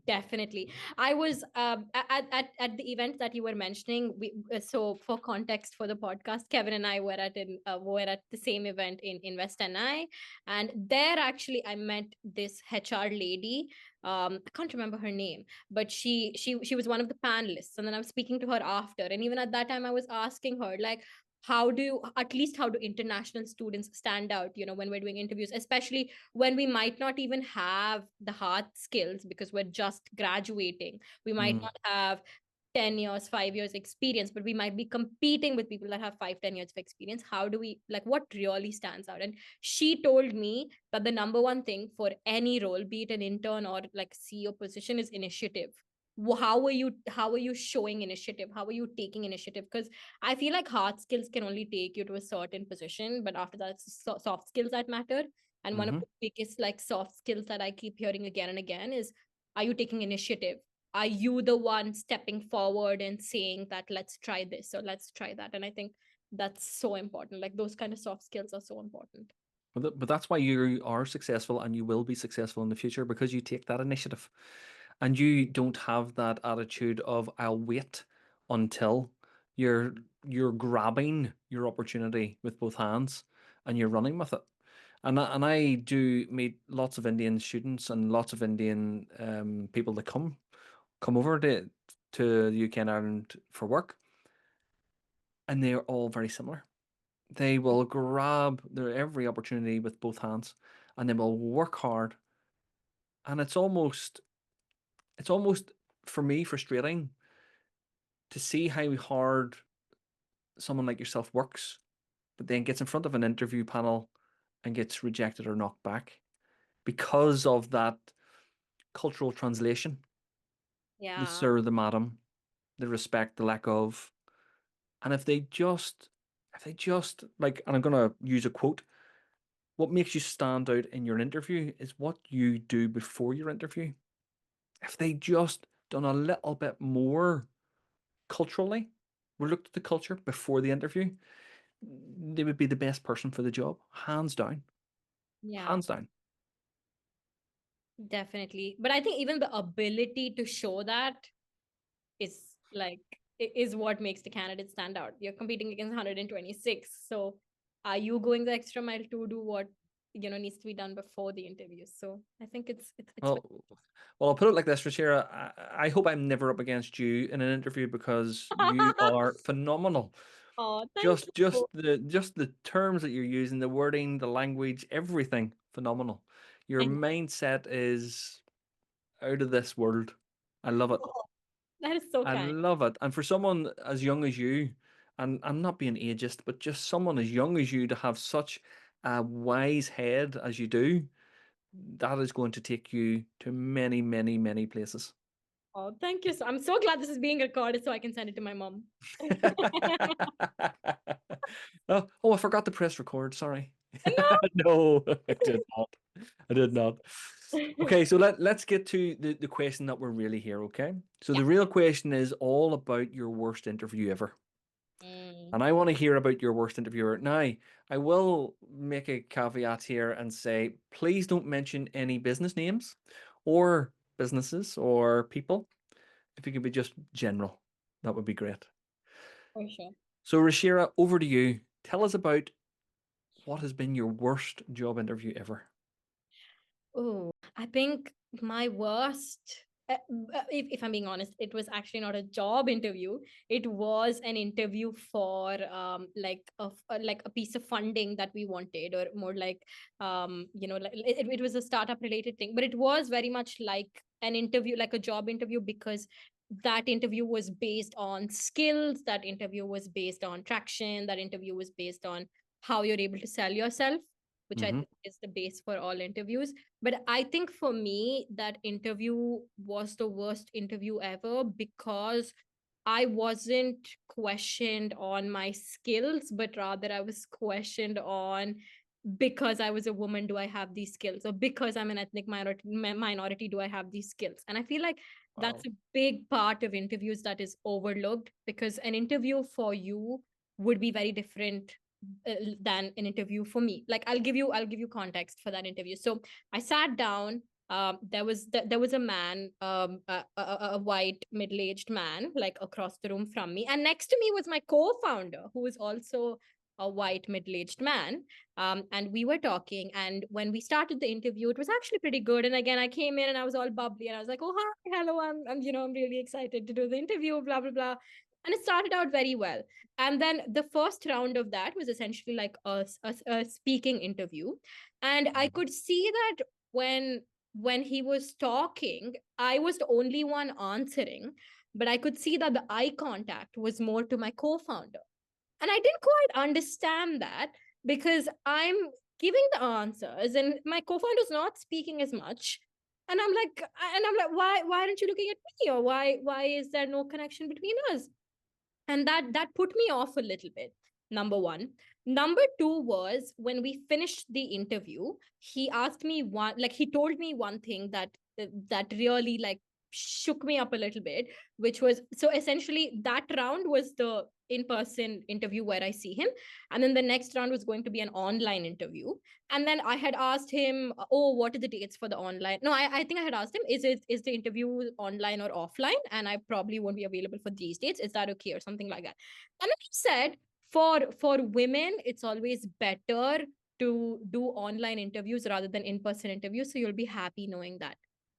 Definitely. I was at the event that you were mentioning. So for context for the podcast, Kevin and I were at the same event in West NI, and there actually I met this HR lady. I can't remember her name, but she was one of the panelists, and then I was speaking to her after, and even at that time I was asking her like, how do international students stand out, when we're doing interviews, especially when we might not even have the hard skills because we're just graduating. We might Mm. not have 10 years, 5 years experience, but we might be competing with people that have 5, 10 years of experience. How do we, like, what really stands out? And she told me that the number one thing for any role, be it an intern or like CEO position, is initiative. How are you showing initiative? How are you taking initiative? Because I feel like hard skills can only take you to a certain position, but after that, it's soft skills that matter. And one of Hmm. the biggest like soft skills that I keep hearing again and again is, are you taking initiative? Are you the one stepping forward and saying that let's try this or let's try that? And I think that's so important. Like those kind of soft skills are so important. But that's why you are successful and you will be successful in the future because you take that initiative and you don't have that attitude of I'll wait until you're you're grabbing your opportunity with both hands and you're running with it. And I do meet lots of Indian students and lots of Indian people that come over to the UK and Ireland for work, and they're all very similar. They will grab their every opportunity with both hands, and they will work hard. And it's almost for me frustrating to see how hard someone like yourself works, but then gets in front of an interview panel and gets rejected or knocked back because of that cultural translation, the Yeah. sir, the madam, the respect, the lack of. And if they just like, and I'm gonna use a quote, what makes you stand out in your interview is what you do before your interview. If they just done a little bit more culturally, we looked at the culture before the interview, they would be the best person for the job, hands down, Yeah, hands down. definitely. But I think even the ability to show that is like is what makes the candidate stand out. You're competing against 126. So are you going the extra mile to do what needs to be done before the interview? So I think it's Well, well, I'll put it like this, Richira. I hope I'm never up against you in an interview because you are phenomenal. oh, thank Just you. just the just the terms that you're using, the wording, the language, everything phenomenal. Your Thank mindset is out of this world. I love it. you. That is so I kind. love it. And for someone as young as you, and I'm not being ageist, but just someone as young as you to have such a wise head as you do, that is going to take you to many, many, many places. Oh, thank you. So I'm so glad this is being recorded so I can send it to my mom. Oh, I forgot to press record. Sorry. No. No, I did not. I did not. Okay, so let's get to the question that we're really here, okay? So Yeah. the real question is all about your worst interview ever. Mm, And I want to hear about your worst interviewer. Now, I will make a caveat here and say, please don't mention any business names or businesses or people. If you could be just general, that would be great. for sure. So, Richira, over to you. Tell us about what has been your worst job interview ever. Oh, I think my worst. if I'm being honest, it was actually not a job interview. It was an interview for like a piece of funding that we wanted, or more like like it was a startup related thing. But it was very much like an interview, like a job interview, because that interview was based on skills. That interview was based on traction. That interview was based on how you're able to sell yourself, which I Mm-hmm. think is the base for all interviews. But I think for me, that interview was the worst interview ever, because I wasn't questioned on my skills, but rather I was questioned on, because I was a woman, do I have these skills? Or because I'm an ethnic minority, do I have these skills? And I feel like that's Wow. a big part of interviews that is overlooked, because an interview for you would be very different than an interview for me. Like I'll give you context for that interview. So I sat down. There was a man, a white middle-aged man, like across the room from me, and next to me was my co-founder, who is also a white middle-aged man. And we were talking, and when we started the interview, it was actually pretty good. And again, I came in and I was all bubbly, and I was like, "Oh, hi, hello, I'm really excited to do the interview, blah blah blah." And it started out very well. And then the first round of that was essentially like a speaking interview. And I could see that when he was talking, I was the only one answering, but I could see that the eye contact was more to my co-founder. And I didn't quite understand that, because I'm giving the answers and my co-founder's not speaking as much. And I'm like, why aren't you looking at me? Or why is there no connection between us? And that put me off a little bit. Number one. Number two was, when we finished the interview, he asked me one, like he told me one thing that really like shook me up a little bit, which was, so essentially that round was the in-person interview where I see him, and then the next round was going to be an online interview. And then I had asked him, oh, what are the dates for the online? No, I think I had asked him, is the interview online or offline? And I probably won't be available for these dates. Is that okay? Or something like that. And then he said, for women, it's always better to do online interviews rather than in-person interviews. So you'll be happy knowing that.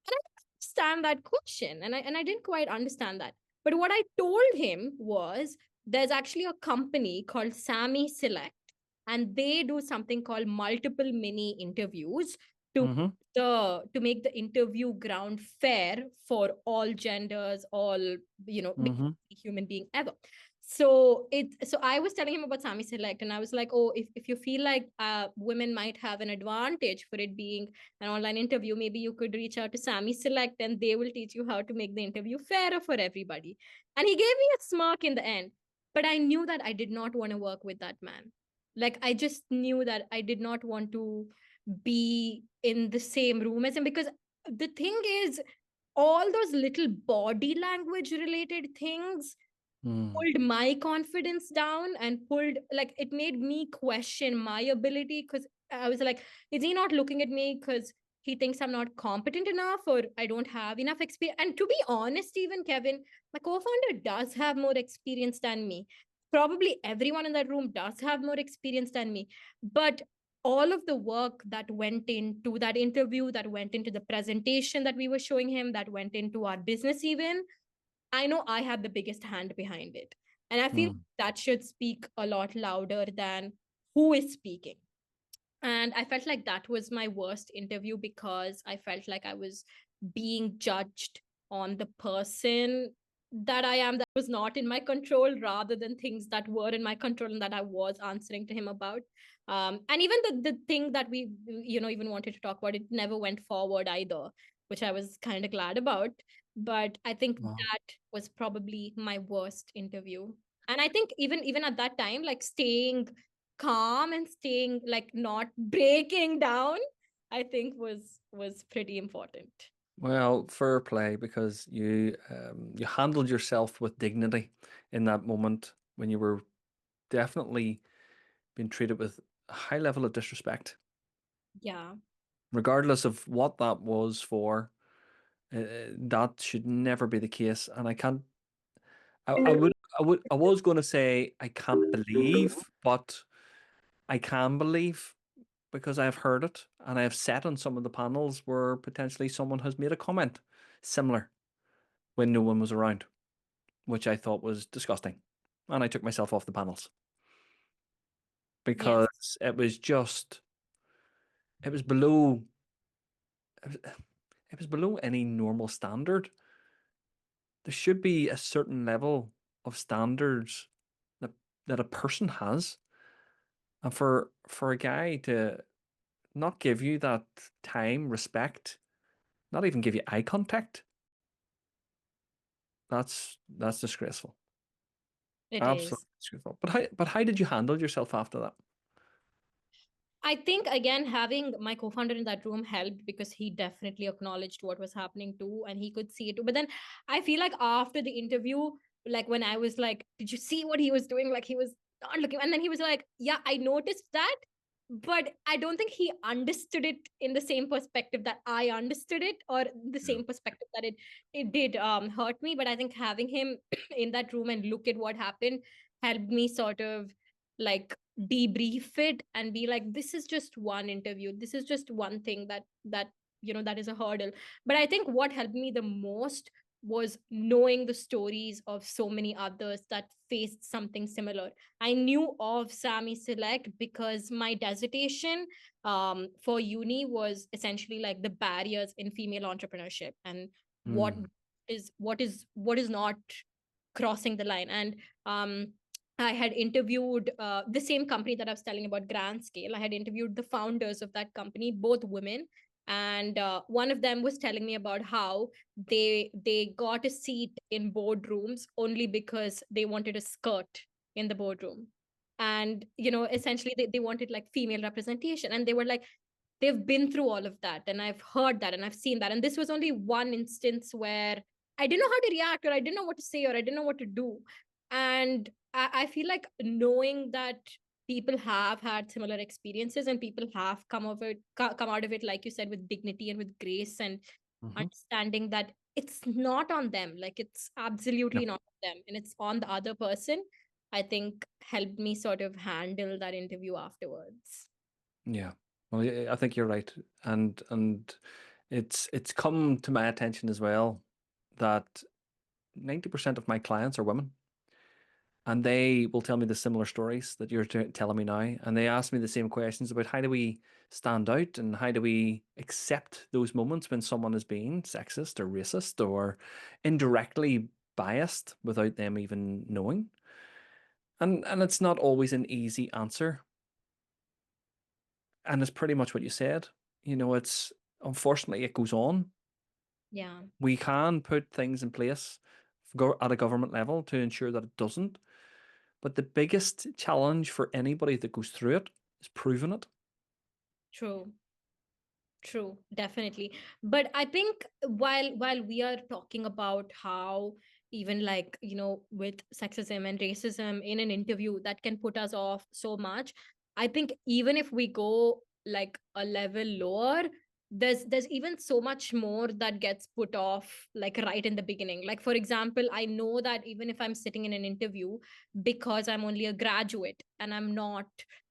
And I didn't understand that question. And I didn't quite understand that. But what I told him was, there's actually a company called Sammy Select, and they do something called multiple mini interviews to Mm-hmm. to make the interview ground fair for all genders, all, Mm-hmm. human being ever. So I was telling him about Sami Select, and I was like, oh, if you feel like women might have an advantage for it being an online interview, maybe you could reach out to Sami Select, and they will teach you how to make the interview fairer for everybody. And he gave me a smirk in the end, but I knew that I did not want to work with that man. Like, I just knew that I did not want to be in the same room as him, because the thing is, all those little body language related things Mm. pulled my confidence down, and pulled, like, it made me question my ability, because I was like, is he not looking at me because he thinks I'm not competent enough, or I don't have enough experience? And to be honest, even Kevin, my co-founder does have more experience than me. Probably everyone in that room does have more experience than me. But all of the work that went into that interview, that went into the presentation that we were showing him, that went into our business, even, I know I had the biggest hand behind it. And I feel Mm. that should speak a lot louder than who is speaking. And I felt like that was my worst interview, because I felt like I was being judged on the person that I am, that was not in my control, rather than things that were in my control and that I was answering to him about. And even the thing that we, even wanted to talk about, it never went forward either, which I was kind of glad about. But I think Wow. that was probably my worst interview. And I think even at that time, like, staying calm and staying, like, not breaking down, I think was pretty important. Well, fair play, because you handled yourself with dignity in that moment when you were definitely being treated with a high level of disrespect, Yeah. regardless of what that was for. That should never be the case, and I can't. I was going to say I can't believe, but I can believe, because I've heard it and I've sat on some of the panels where potentially someone has made a comment similar. when no one was around, which I thought was disgusting. And I took myself off the panels Yes. because it was just, it was below, it was, it was below any normal standard. There should be a certain level of standards that a person has. And for a guy to not give you that time, respect, not even give you eye contact, that's disgraceful. It Absolutely is. disgraceful. But how did you handle yourself after that? I think again having my co-founder in that room helped because he definitely acknowledged what was happening too and he could see it too. But then I feel like after the interview, like when I was like, did you see what he was doing? Like he was not looking. And then he was like, yeah, I noticed that. But I don't think he understood it in the same perspective that I understood it, or the Yeah. same perspective that it did hurt me. But I think having him in that room and look at what happened helped me sort of like debrief it and be like, this is just one interview, this is just one thing that that is a hurdle. But I think what helped me the most was knowing the stories of so many others that faced something similar. I knew of Sammy Select because my dissertation for uni was essentially like the barriers in female entrepreneurship and what Hmm. what is not crossing the line. And I had interviewed the same company that I was telling about, Grand Scale. I had interviewed the founders of that company, both women. And one of them was telling me about how they got a seat in boardrooms only because they wanted a skirt in the boardroom. And, essentially they wanted like female representation. And they were like, they've been through all of that. And I've heard that and I've seen that. And this was only one instance where I didn't know how to react, or I didn't know what to say, or I didn't know what to do. And I feel like knowing that people have had similar experiences and people have come out of it, like you said, with dignity and with grace, and Mhm. understanding that it's not on them, like it's absolutely No. not on them, and it's on the other person, I think helped me sort of handle that interview afterwards. Yeah. Well, I think you're right, and it's come to my attention as well that 90% of my clients are women, and they will tell me the similar stories that you're telling me now, and they ask me the same questions about how do we stand out and how do we accept those moments when someone is being sexist or racist or indirectly biased without them even knowing. And it's not always an easy answer. And it's pretty much what you said. It's unfortunately it goes on. Yeah. We can put things in place at a government level to ensure that it doesn't. But the biggest challenge for anybody that goes through it is proving it. True. True, definitely. But I think while we are talking about how even like, with sexism and racism in an interview that can put us off so much, I think even if we go like a level lower, there's even so much more that gets put off like right in the beginning. Like for example, I know that even if I'm sitting in an interview, because I'm only a graduate and I'm not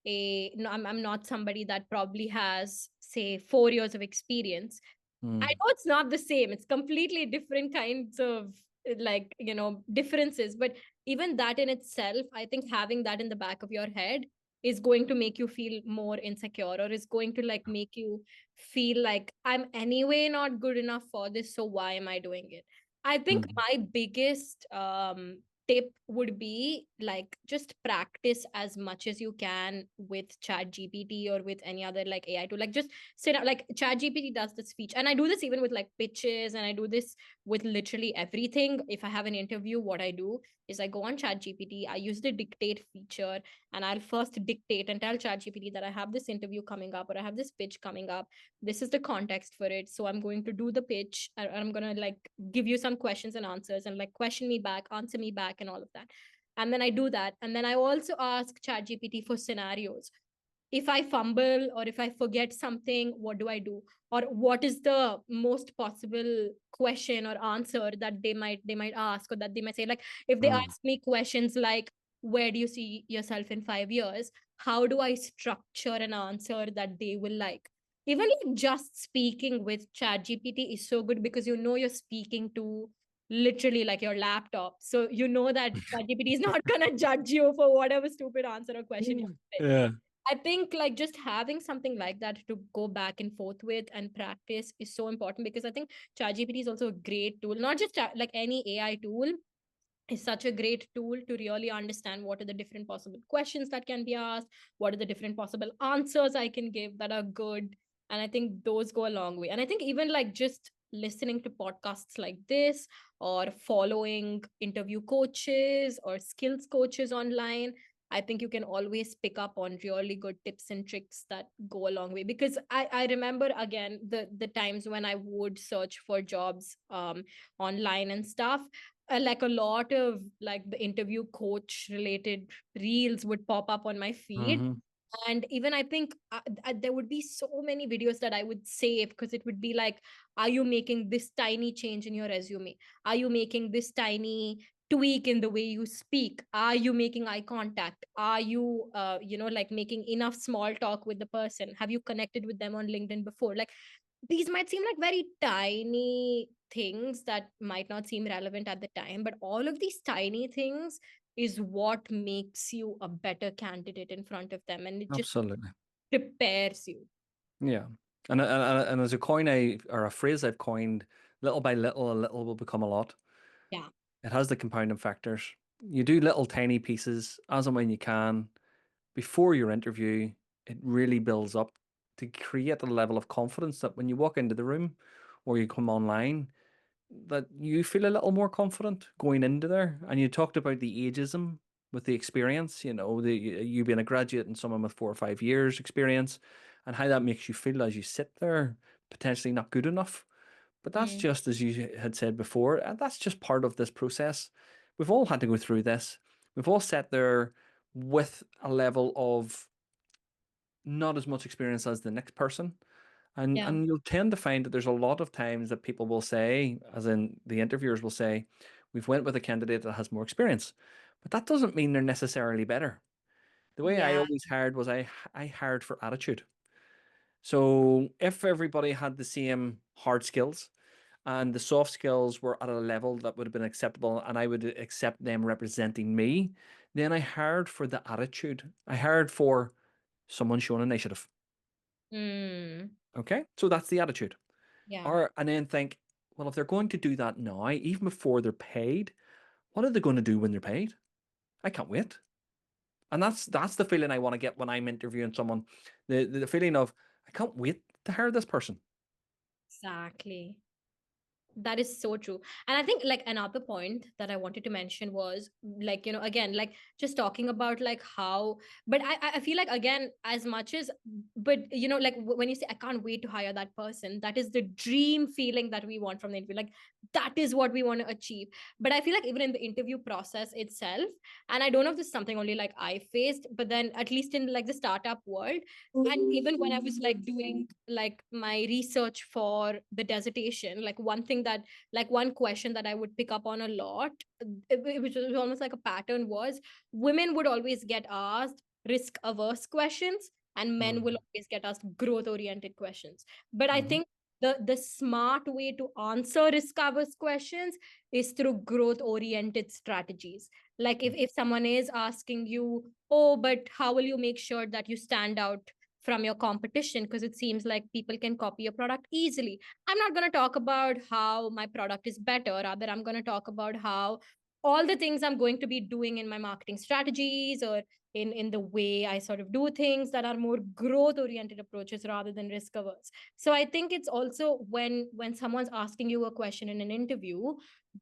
a no, I'm not somebody that probably has say 4 years of experience. I Mm. know it's not the same, it's completely different kinds of like differences, but even that in itself, I think having that in the back of your head is going to make you feel more insecure, or is going to like make you feel like I'm anyway not good enough for this, so why am I doing it? I think Mm. my biggest tip would be like just practice as much as you can with chat gpt or with any other like AI tool. Like just sit up, like chat gpt does this feature, and I do this even with like pitches, and I do this with literally everything. If I have an interview, what I do is I go on chat gpt, I use the dictate feature, and I'll first dictate and tell chat gpt that I have this interview coming up, or I have this pitch coming up, this is the context for it, so I'm going to do the pitch, and I'm going to like give you some questions and answers, and like question me back, answer me back, and all of that. And then I do that, and then I also ask chat gpt for scenarios. If I fumble or if I forget something, what do I do? Or what is the most possible question or answer that they might ask, or that they might say, like if they Mm. ask me questions like, where do you see yourself in 5 years? How do I structure an answer that they will like? Even like just speaking with chat gpt is so good, because you're speaking to literally like your laptop. So you know that ChatGPT is not gonna judge you for whatever stupid answer or question you spit. Yeah. I think like just having something like that to go back and forth with and practice is so important, because I think ChatGPT is also a great tool, not just like any AI tool is such a great tool to really understand what are the different possible questions that can be asked, what are the different possible answers I can give that are good. And I think those go a long way. And I think even like just listening to podcasts like this, or following interview coaches or skills coaches online, I think you can always pick up on really good tips and tricks that go a long way. Because I remember again the times when I would search for jobs online and stuff, like a lot of like the interview coach related reels would pop up on my feed. Mm-hmm. And even I think there would be so many videos that I would save, because it would be like, are you making this tiny change in your resume, are you making this tiny tweak in the way you speak, are you making eye contact, are you like making enough small talk with the person, have you connected with them on LinkedIn before. Like these might seem like very tiny things that might not seem relevant at the time, but all of these tiny things is what makes you a better candidate in front of them, and it just Absolutely. prepares you. Yeah. And as a or a phrase I've coined, little by little, a little will become a lot. Yeah. It has the compounding factors. You do little tiny pieces as and when you can before your interview. It really builds up to create a level of confidence that when you walk into the room or you come online, that you feel a little more confident going into there. And you talked about the ageism with the experience, you being a graduate and someone with 4 or 5 years experience, and how that makes you feel as you sit there, potentially not good enough. But that's Mm. just, as you had said before, and that's just part of this process. We've all had to go through this. We've all sat there with a level of not as much experience as the next person. And Yeah. and you'll tend to find that there's a lot of times that people will say, as in the interviewers will say, we've went with a candidate that has more experience. But that doesn't mean they're necessarily better. The way I Yeah. always hired was I hired for attitude. So if everybody had the same hard skills and the soft skills were at a level that would have been acceptable and I would accept them representing me, then I hired for the attitude. I hired for someone showing initiative. Mm. Okay. So that's the attitude. Yeah. And then think, well, if they're going to do that now, even before they're paid, what are they going to do when they're paid? I can't wait. And that's the feeling I want to get when I'm interviewing someone. The feeling of I can't wait to hire this person. Exactly. That is so true. And I think like another point that I wanted to mention was like, again, like just talking about like how, but I feel like again, as much as, but like when you say, I can't wait to hire that person, that is the dream feeling that we want from the interview. Like that is what we want to achieve. But I feel like even in the interview process itself, and I don't know if this is something only like I faced, but then at least in like the startup world, and even when I was like doing like my research for the dissertation, like one thing that like one question that I would pick up on a lot, which was almost like a pattern, was women would always get asked risk averse questions and men will always get asked growth oriented questions. But I Mm-hmm. think the smart way to answer risk averse questions is through growth oriented strategies. Like if someone is asking you, oh, but how will you make sure that you stand out from your competition, because it seems like people can copy your product easily. I'm not going to talk about how my product is better. Rather, I'm going to talk about how all the things I'm going to be doing in my marketing strategies, or in the way I sort of do things that are more growth oriented approaches rather than risk averse. So I think it's also when someone's asking you a question in an interview,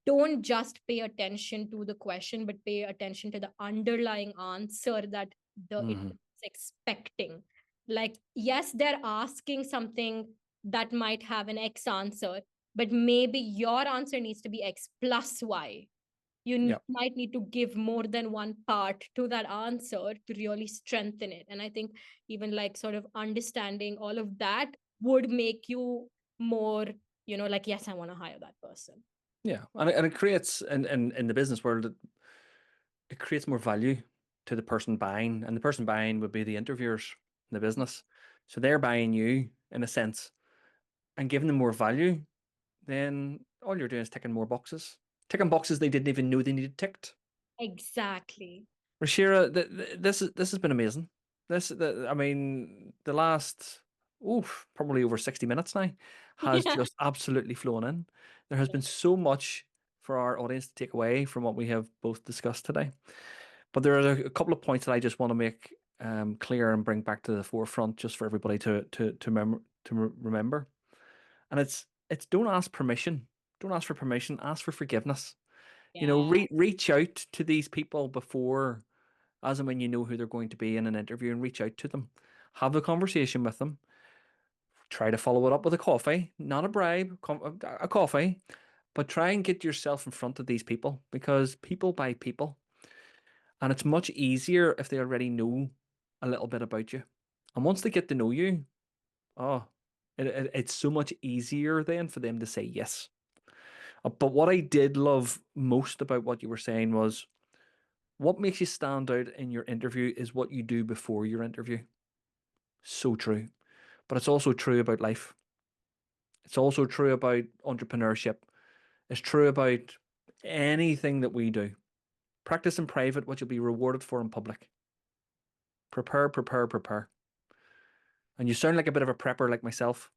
don't just pay attention to the question, but pay attention to the underlying answer that the Mm-hmm. interviewer is expecting. Like yes, they're asking something that might have an X answer, but maybe your answer needs to be X plus Y. You Yeah. might need to give more than one part to that answer to really strengthen it. And I think even like sort of understanding all of that would make you more, like, yes, I want to hire that person. Yeah. And it creates in the business world, it creates more value to the person buying, and the person buying would be the interviewers in the business. So they're buying you in a sense and giving them more value. Then all you're doing is ticking more boxes. ticking boxes they didn't even know they needed ticked. Exactly. Ruchira, this has been amazing. I mean, the last probably over 60 minutes now has Yeah. just absolutely flown in. There has been so much for our audience to take away from what we have both discussed today. But there are a couple of points that I just want to make clear and bring back to the forefront, just for everybody to remember. And it's don't ask permission. Don't ask for permission. Ask for forgiveness. You know, Yeah. reach out to these people before, as and when you know who they're going to be in an interview, and reach out to them. Have a conversation with them. Try to follow it up with a coffee, not a bribe, a coffee, but try and get yourself in front of these people, because people buy people. And it's much easier if they already know a little bit about you. And once they get to know you, it's so much easier then for them to say yes. But what I did love most about what you were saying was, what makes you stand out in your interview is what you do before your interview. So true. But it's also true about life. It's also true about entrepreneurship. It's true about anything that we do. Practice in private what you'll be rewarded for in public. Prepare, prepare, prepare. And you sound like a bit of a prepper like myself.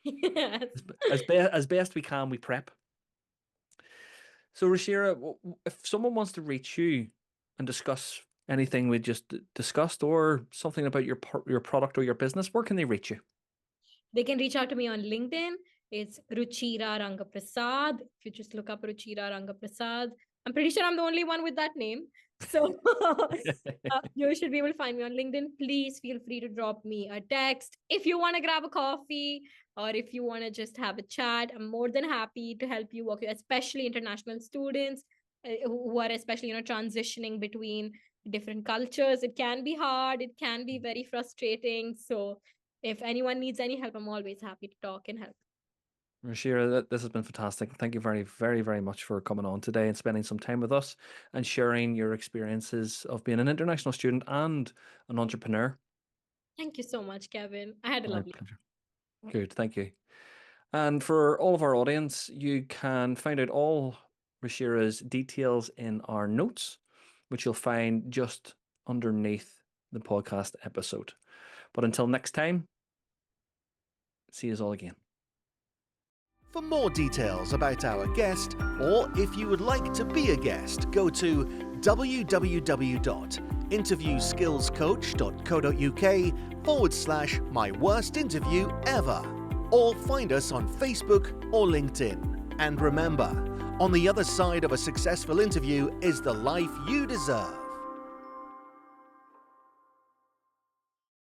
Yes. As best we can, we prep. So, Richira, if someone wants to reach you and discuss anything we just discussed, or something about your product or your business, where can they reach you? They can reach out to me on LinkedIn. It's Ruchira Rangaprasad. If you just look up Ruchira Rangaprasad, I'm pretty sure I'm the only one with that name. So you should be able to find me on LinkedIn. Please feel free to drop me a text. If you want to grab a coffee, or if you want to just have a chat, I'm more than happy to help you work, especially international students who are especially, transitioning between different cultures. It can be hard. It can be very frustrating. So if anyone needs any help, I'm always happy to talk and help. Richira, this has been fantastic. Thank you very, very, very much for coming on today and spending some time with us and sharing your experiences of being an international student and an entrepreneur. Thank you so much, Kevin. I had a My lovely pleasure. Good, thank you. And for all of our audience, you can find out all Richira's details in our notes, which you'll find just underneath the podcast episode. But until next time, see you all again. For more details about our guest, or if you would like to be a guest, go to www.interviewskillscoach.co.uk/my-worst-interview-ever, or find us on Facebook or LinkedIn. And remember, on the other side of a successful interview is the life you deserve.